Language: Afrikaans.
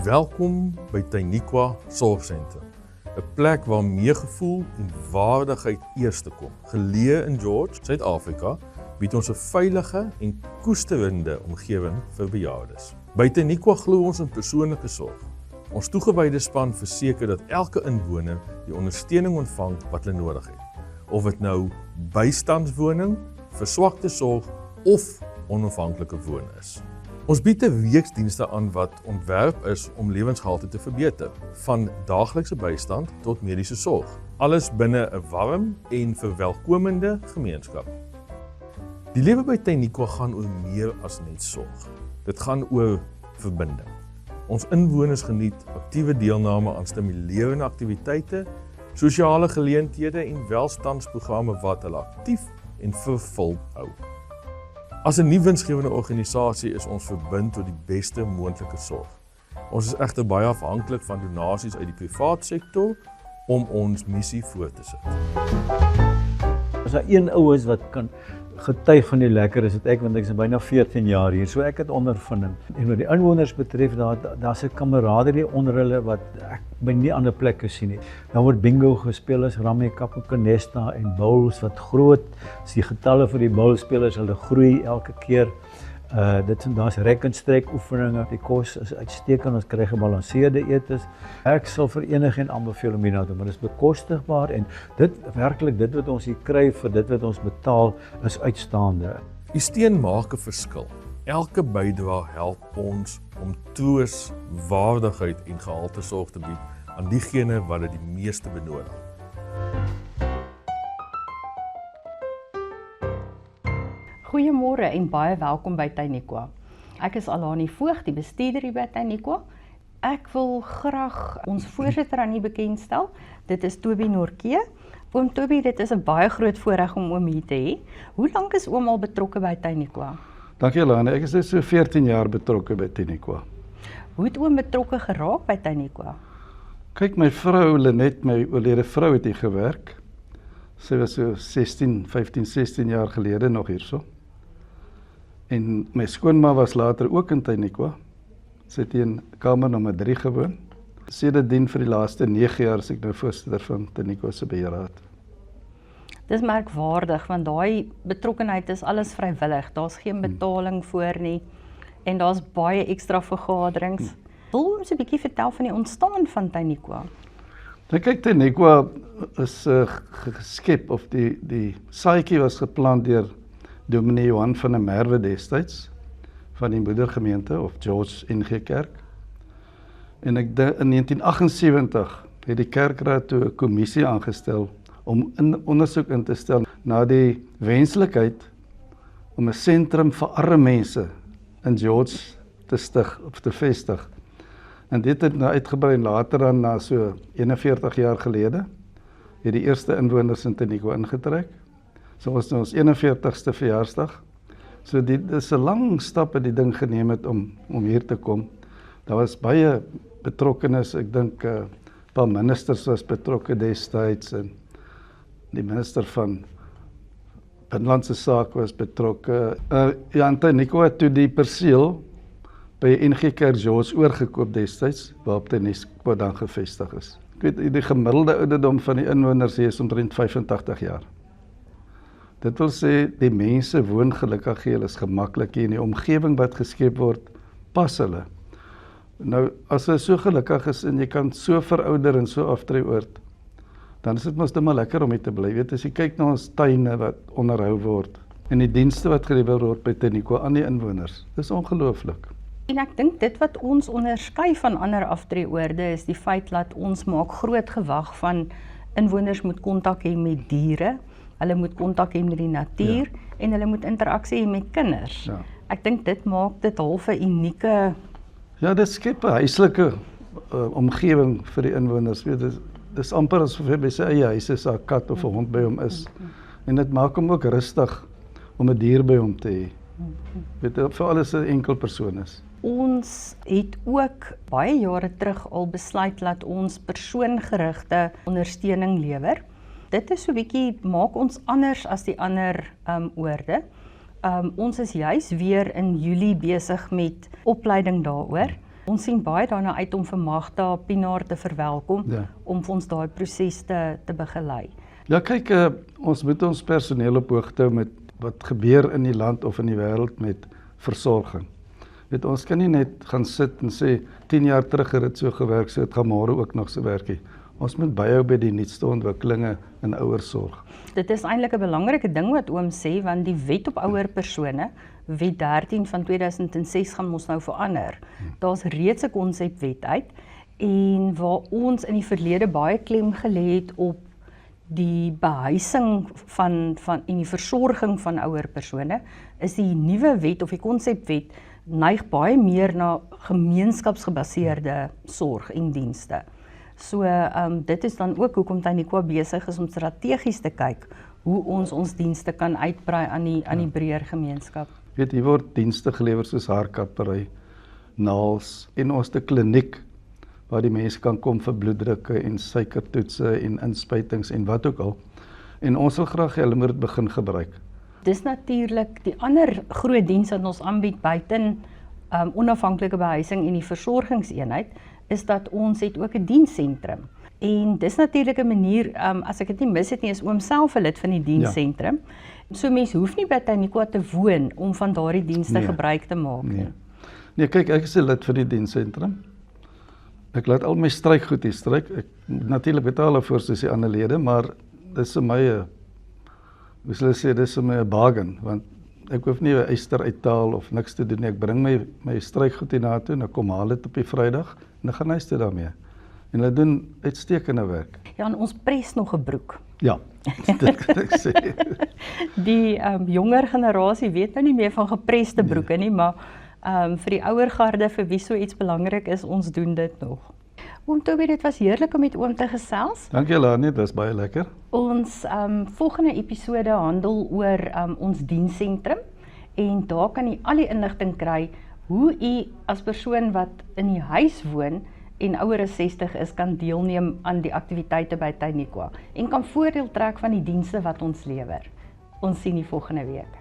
Welkom by Tainiqua Sorgsentrum, 'n plek waar meegevoel en waardigheid eerste kom. Geleë in George, Suid-Afrika, bied ons 'n veilige en koesterende omgewing vir bejaardes. By Tainiqua glo ons in persoonlike sorg. Ons toegewyde span verseker dat elke inwoner die ondersteuning ontvang wat hulle nodig het. Of dit nou bystandswoning, verswakte sorg of onafhanklike woon is. Ons bied 'n weksdienste aan wat ontwerp is om lewensgehalte te verbeter, van daaglikse bystand tot mediese sorg. Alles binne 'n warm en verwelkomende gemeenskap. Die lewe by Tainiqua gaan oor meer as net sorg. Dit gaan oor verbinding. Ons inwoners geniet aktiewe deelname aan stimulerende aktiwiteite, sosiale geleenthede en welstandsprogramme wat hulle aktief en vervuld hou. As 'n nie winsgewende organisasie is ons verbind tot die beste moontlike sorg. Ons is egter baie afhanklik van donasies uit die privaat sektor om ons missie voort te sit. As daar een ou is wat kan getuig van die lekker is dit ek, want ek is byna 14 jaar hier, so ek het ondervinding. En wat die inwoners betref, daar's 'n kameraderie onder hulle wat ek by nie ander plekke sien nie. Dan word bingo gespeel as Ramie Capocanesta en bowls wat groot, as die getalle vir die bowlspelers, hulle groei elke keer. Daar's rek en strek oefeninge, die kos is uitstekend, ons kry gebalanseerde etes. Ek sal vir enigeen aanbeveel om hier na te kom, dit is bekostigbaar en dit wat ons hier kry vir dit wat ons betaal is uitstaande. Die steun maak 'n verskil. Elke bydrae help ons om troos, waardigheid en gehalte sorg te bied aan diegene wat dit die meeste benodig. Goeiemôre en baie welkom by Tainiqua. Ek is Alani Voogd, die bestuurder hier by Tainiqua. Ek wil graag ons voorsitter aan u bekendstel. Dit is Toby Norkee. Oom Toby, dit is 'n baie groot voorreg om oom hier te hê. Hoe lank is oom al betrokke by Tainiqua? Dankie Alani, ek is nou so 14 jaar betrokke by Tainiqua. Hoe het oom betrokke geraak by Tainiqua? Kyk, my vrou Lenet, my oorlede vrou het hier gewerk. Sy was so 15, 16 jaar gelede nog hierso. En my skoonma was later ook in Tainiqua. Sy het in kamer nommer 3 gewoon. Sedertdien vir die laaste 9 jaar is ek nou voorsitter van Tainiqua se beheerraad. Dis merkwaardig, want daai betrokkenheid is alles vrywillig. Daar's geen betaling voor nie en daar's baie ekstra vergaderings. Wil ons 'n bietjie vertel van die ontstaan van Tainiqua? Nou kyk, Tainiqua is geskep, of die saadjie was geplant deur Dominee Johan van der Merwe destyds, van die moedergemeente, of George NG Kerk. En in 1978 het die kerkraad toe 'n kommissie aangestel om ondersoek in te stel na die wenslikheid om 'n sentrum vir arme mense in George te stig of te vestig. En dit het nou uitgebrei later dan na so 41 jaar gelede, het die eerste inwoners in Tainiqua ingetrek. So was nou ons 41ste verjaarsdag. So dit is 'n lang stap wat die ding geneem het om hier te kom. Daar was baie betrokkenes, ek dink 'n paar ministers was betrokke destyds en die minister van Binnelandse Sake was betrokke. Ja, in Tainiqua het toe die perseel by NG Kerk George oorgekoop destyds, waarop Tainiqua dan gevestig is. Ek weet, die gemiddelde ouderdom van die inwoners hier is omtrent 85 jaar. Dit wil sê, die mense woon gelukkig hier, hulle is gemaklik hier, en die omgewing wat geskep word, pas hulle. Nou, as hulle so gelukkig is, en jy kan so verouder en so aftreeoord, dan is dit mos net maar lekker om hier te bly. Weet, as jy kyk na ons tuine wat onderhou word, en die dienste wat gelewer word by Tainiqua aan die inwoners, dis ongelooflik. En ek dink dit wat ons onderskei van ander aftreeoorde is die feit dat ons maak groot gewag van inwoners moet kontak hê met diere, hulle moet kontak hê met die natuur en hulle moet interaksie hê met kinders. Ja. Ek dink dit maak dit half 'n unieke. Ja, dit skep 'n huislike omgewing vir die inwoners. Weet, dis amper asof hy by sy eie huis is, 'n kat of 'n hond by hom is. En dit maak hom ook rustig om 'n dier by hom te hê. Weet, vir alles 'n enkel persoon is. Ons het ook baie jare terug al besluit dat ons persoongerigte ondersteuning lewer. Dit is so 'n bietjie, maak ons anders as die ander oorde. Ons is juis weer in Julie besig met opleiding daaroor. Ons sien baie daarna uit om vir Magda Pinaar te verwelkom, Ja. om vir ons daai proses te begelei. Ja, kyk, ons moet ons personeel op hoogte hou met wat gebeur in die land of in die wêreld met versorging. Ons kan nie net gaan sit en sê 10 jaar terug het dit so gewerk, so dit gaan môre ook nog so werk nie. Ons moet byhou by die nuutste ontwikkelinge in ouersorg. Dit is eintlik 'n belangrike ding wat oom sê, want die wet op ouer persone, wet 13 van 2006 gaan mos nou verander. Daar's reeds 'n konsepwet uit en waar ons in die verlede baie klem gelê het op die behuising van en die versorging van ouer persone, is die nuwe wet of die konsepwet neig baie meer na gemeenskapsgebaseerde sorg en dienste. So dit is dan ook hoekom Tanikwa besig is om strategies te kyk hoe ons dienste kan uitbrei aan die breër gemeenskap. Hier word dienste gelewer soos haarkappery, naels en ons te kliniek waar die mense kan kom vir bloeddrukke en suikertoetse en inspuitings en wat ook al. En ons wil graag hê hulle moet dit begin gebruik. Dis natuurlik die ander groot diens wat ons aanbied buiten onafhanklike behuising en die versorgingseenheid, is dat ons het ook 'n diensentrum. En dis natuurlik 'n manier, as ek dit nie mis het nie, is oom self 'n lid van die diensentrum. Ja. So mense hoef nie by Tanikwa te woon om van daardie dienste gebruik te maak nie. Nee, kyk, ek is 'n lid vir die diensentrum. Ek laat al my strykgoed hier stryk. Ek natuurlik betaal daarvoor soos die ander lede, maar dis vir my dis vir my 'n bargain, want ek hoef nie 'n yster uittaal of niks te doen nie. Ek bring my strykgoed hier na toe en ek kom haal dit op die Vrydag en ek gaan huis toe daarmee. En hulle doen uitstekende werk. Ja, en ons pres nog 'n broek. Ja, dit kan ek sê. Die jonger generasie weet nou nie meer van gepreste broeke nie, maar vir die ouer garde vir wie so iets belangrik is, ons doen dit nog. Oom Toby, dit was heerlik om met oom te gesels. Dankie Lani, dit was baie lekker. Ons volgende episode handel oor ons diensentrum en daar kan u al die inligting kry hoe u as persoon wat in die huis woon en ouer as 60 is, kan deelneem aan die aktiwiteite by Tanikwa en kan voordeel trek van die dienste wat ons lewer. Ons sien u volgende week.